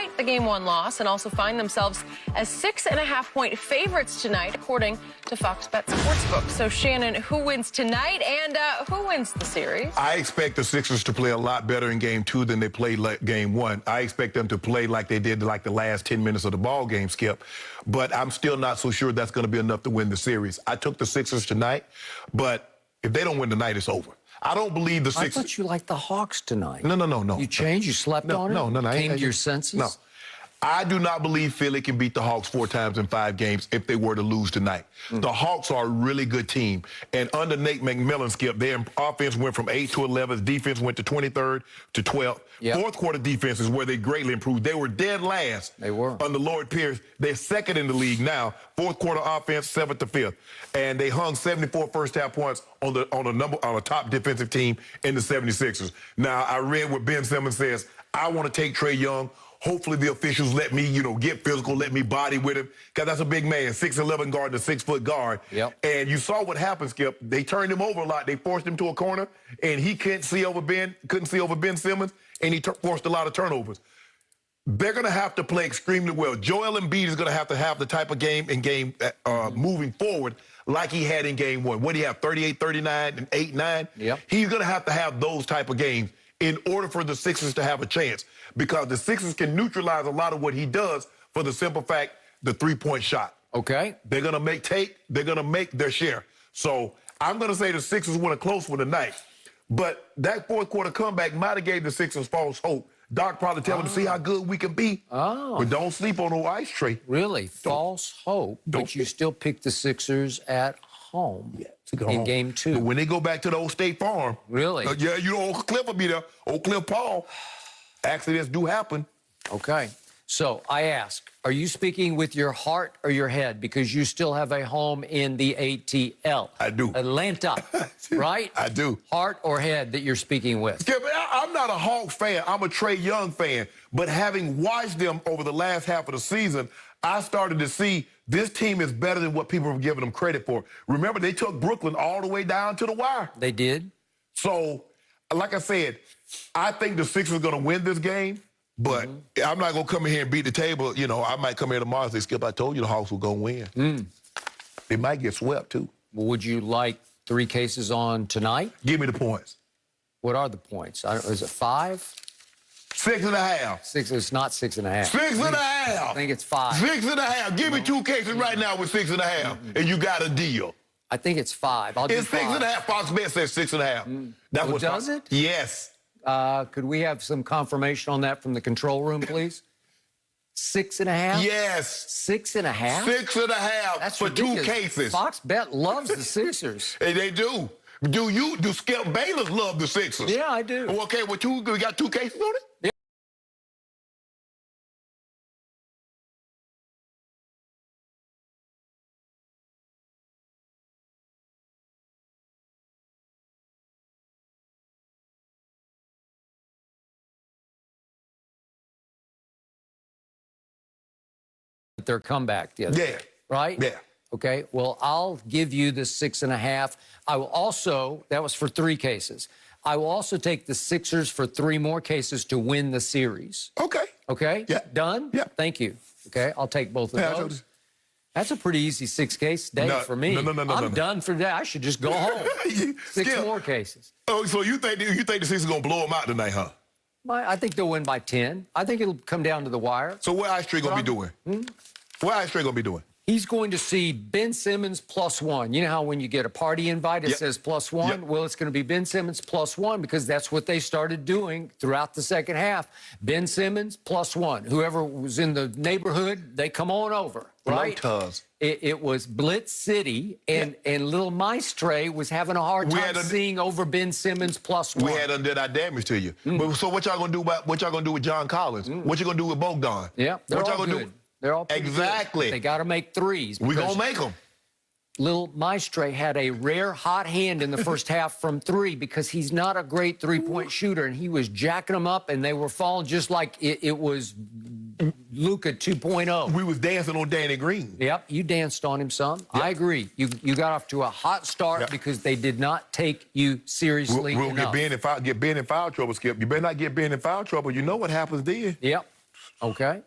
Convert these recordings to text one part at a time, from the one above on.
despite the Game 1 loss, and also find themselves as 6.5-point favorites tonight, according to Fox Bet Sportsbook. So, Shannon, who wins tonight, and who wins the series? I expect the Sixers to play a lot better in Game 2 than they played Game 1. I expect them to play like they did like the last 10 minutes of the ball game, Skip. But I'm still not so sure that's going to be enough to win the series. I took the Sixers tonight, but if they don't win tonight, it's over. I don't believe the Sixers. I thought you liked the Hawks tonight. No. You changed? You slept on it? No. Came to your senses? No. I do not believe Philly can beat the Hawks 4 times in 5 games if they were to lose tonight. The Hawks are a really good team. And under Nate McMillan, Skip, their offense went from 8 to 11. Defense went to 23rd to 12th. Yep. Fourth quarter defense is where they greatly improved. They were dead last. They were. Under Lloyd Pierce. They're second in the league now. Fourth quarter offense, 7th to 5th. And they hung 74 first-half points on a top defensive team in the 76ers. Now, I read what Ben Simmons says. I want to take Trae Young. Hopefully the officials let me, get physical, let me body with him, because that's a big man, 6'11" guard to 6-foot guard. Yep. And you saw what happened, Skip. They turned him over a lot. They forced him to a corner, and he couldn't see over Ben Simmons, and he forced a lot of turnovers. They're going to have to play extremely well. Joel Embiid is going to have the type of game moving forward like he had in Game 1. What do you have, 38, 39, and 8, 9? Yep. He's going to have those type of games in order for the Sixers to have a chance, because the Sixers can neutralize a lot of what he does for the simple fact, the three-point shot. Okay. They're going to make they're going to make their share. So I'm going to say the Sixers win a close one tonight. But that fourth quarter comeback might have gave the Sixers false hope. Doc probably tell them to see how good we can be. But don't sleep on no ice tray. Really? False hope. But you still pick the Sixers at home in Game 2. But when they go back to the old State Farm. Really? Old Cliff will be there. Old Cliff Paul. Accidents do happen. Okay. So I ask, are you speaking with your heart or your head? Because you still have a home in the ATL. I do. Atlanta, right? I do. Heart or head that you're speaking with? Yeah, I'm not a Hawks fan. I'm a Trae Young fan. But having watched them over the last half of the season, I started to see this team is better than what people were giving them credit for. Remember, they took Brooklyn all the way down to the wire. They did. So, like I said, I think the Sixers are going to win this game. But I'm not going to come in here and beat the table. I might come here tomorrow and say, Skip, I told you the Hawks were going to win. They might get swept, too. Well, would you like 3 cases on tonight? Give me the points. What are the points? Is it 5? 6.5. 6. It's not 6.5. 6.5. I think it's 5. 6.5. Give me 2 cases right now with 6.5, and you got a deal. I think it's 5. I'll do 5. It's 6.5. Fox Bet says 6.5. That's what does it? Yes. Could we have some confirmation on that from the control room, please? 6.5? Yes. 6.5? 6.5. That's for ridiculous. 2 cases. Fox Bet loves the Sixers. Hey, they do. Do Skip Bayless love the Sixers? Yeah, I do. Okay, we got 2 cases on it? Yeah. Their comeback the other day, right? Yeah. Okay, well, I'll give you the 6.5. I will also, that was for 3 cases. I will also take the Sixers for 3 more cases to win the series. Okay. Okay? Yeah. Done? Yeah. Thank you. Okay, I'll take both of those. That's a pretty easy 6-case day for me. I'm done for that. I should just go home. 6 more cases. Oh, so you think the Sixers are going to blow them out tonight, huh? I think they'll win by 10. I think it'll come down to the wire. So what Ice Trey going to be doing? What Ice Trey going to be doing? He's going to see Ben Simmons +1. You know how when you get a party invite, it says +1? Yep. Well, it's going to be Ben Simmons +1 because that's what they started doing throughout the second half. Ben Simmons +1. Whoever was in the neighborhood, they come on over, right? It was Blitz City, and little Maestre was having a hard time seeing over Ben Simmons +1. We had undid our damage to you. But so what y'all gonna do with John Collins? What you gonna do with Bogdan? Yeah, what y'all gonna do? They're all pretty exactly. Good. They got to make threes. We gonna make them. Little Maestre had a rare hot hand in the first half from 3 because he's not a great three-point shooter, and he was jacking them up, and they were falling just like it was Luka 2.0. We was dancing on Danny Green. Yep, you danced on him some. Yep. I agree. You got off to a hot start because they did not take you seriously we'll enough. get Ben in foul trouble, Skip. You better not get Ben in foul trouble. You know what happens then. Yep. Okay.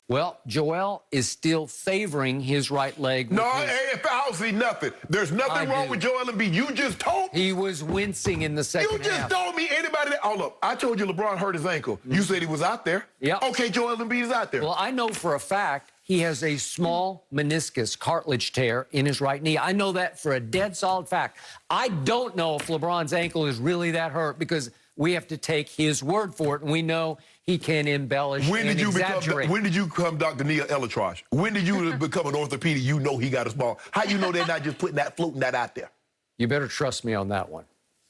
Well, Joel is still favoring his right leg. No, I don't see nothing. There's nothing wrong with Joel Embiid. You just told me. He was wincing in the second half. You just told me anybody that... Hold up. I told you LeBron hurt his ankle. You said he was out there. Yeah. Okay, Joel Embiid is out there. Well, I know for a fact he has a small meniscus cartilage tear in his right knee. I know that for a dead solid fact. I don't know if LeBron's ankle is really that hurt because we have to take his word for it, and we know he can embellish and exaggerate. When did you become Dr. Neil Elatrosh? When did you become an orthopedic? You know he got a small. How you know they're not just floating that out there? You better trust me on that one.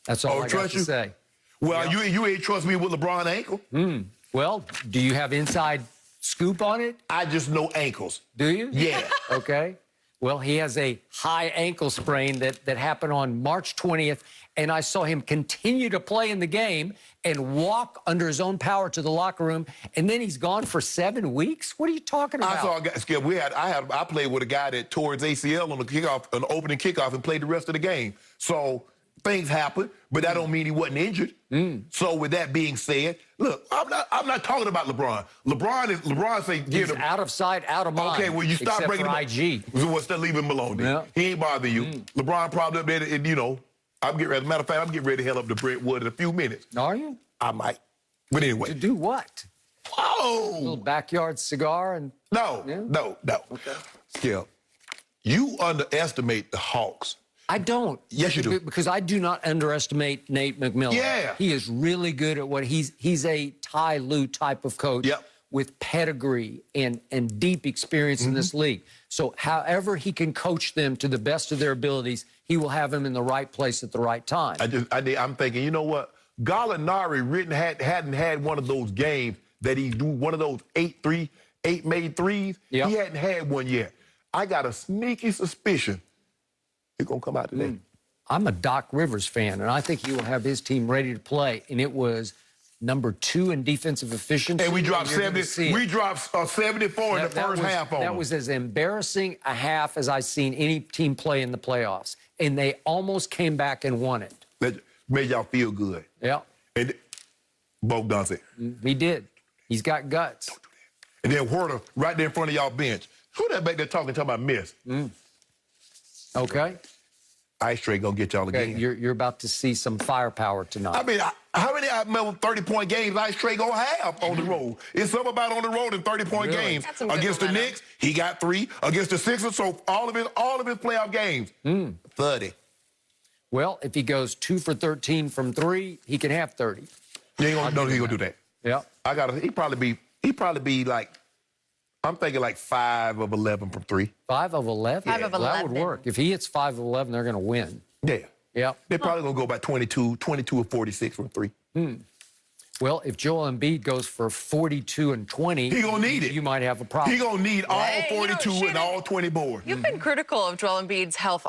That's all I got to say. Well, you ain't trust me with LeBron's ankle. Well, do you have inside scoop on it? I just know ankles. Do you? Yeah. Okay. Well, he has a high ankle sprain that happened on March 20th, and I saw him continue to play in the game and walk under his own power to the locker room, and then he's gone for 7 weeks? What are you talking about? I saw a guy, Skip, I played with a guy that tore his ACL on the kickoff, an opening kickoff, and played the rest of the game. So things happen, but that don't mean he wasn't injured. So with that being said, look, I'm not talking about LeBron. LeBron say he's out of sight, out of mind. Okay, well you stop bringing him up. IG. So what's that? Leave him alone. Then. Yeah. He ain't bothering you. LeBron probably up there, and you know, I'm getting ready. Matter of fact, I'm getting ready to head up to Brentwood in a few minutes. Are you? I might. But anyway. To do what? Whoa! A little backyard cigar and no. Okay. Skip, you underestimate the Hawks. I don't. Yes, you do. Because I do not underestimate Nate McMillan. Yeah. He is really good at what he's a Ty Lue type of coach with pedigree and deep experience in this league. So however he can coach them to the best of their abilities, he will have them in the right place at the right time. I'm thinking, you know what? Gallinari hadn't had one of those games that he do one of those 8 made threes. Yep. He hadn't had one yet. I got a sneaky suspicion he's going to come out today. I'm a Doc Rivers fan, and I think he will have his team ready to play. And it was #2 in defensive efficiency. And we dropped 70. We dropped 74 in the first half on them. That was as embarrassing a half as I've seen any team play in the playoffs. And they almost came back and won it. That made y'all feel good. Yeah. And Bo does it. He did. He's got guts. Don't do that. And then Huerter right there in front of y'all bench. Who that back there talking about miss? Okay. Ice Trae gonna get y'all again. You're about to see some firepower tonight. I mean, how many 30-point games Ice Trae gonna have on the road? It's something about on the road in 30-point games. Against the Knicks, he got 3. Against the Sixers, so all of his playoff games, 30. Well, if he goes 2 for 13 from 3, he can have 30. He ain't gonna do that. Yeah. He probably be like, I'm thinking like 5 of 11 from 3. 5 of 11? 5 of 11. That would work. If he hits 5 of 11, they're going to win. Yeah. Yeah. They're probably going to go about 22 or 46 from 3. Well, if Joel Embiid goes for 42 and 20, he going to need it. You might have a problem. He going to need all 42 and all 20 boards. You've been critical of Joel Embiid's health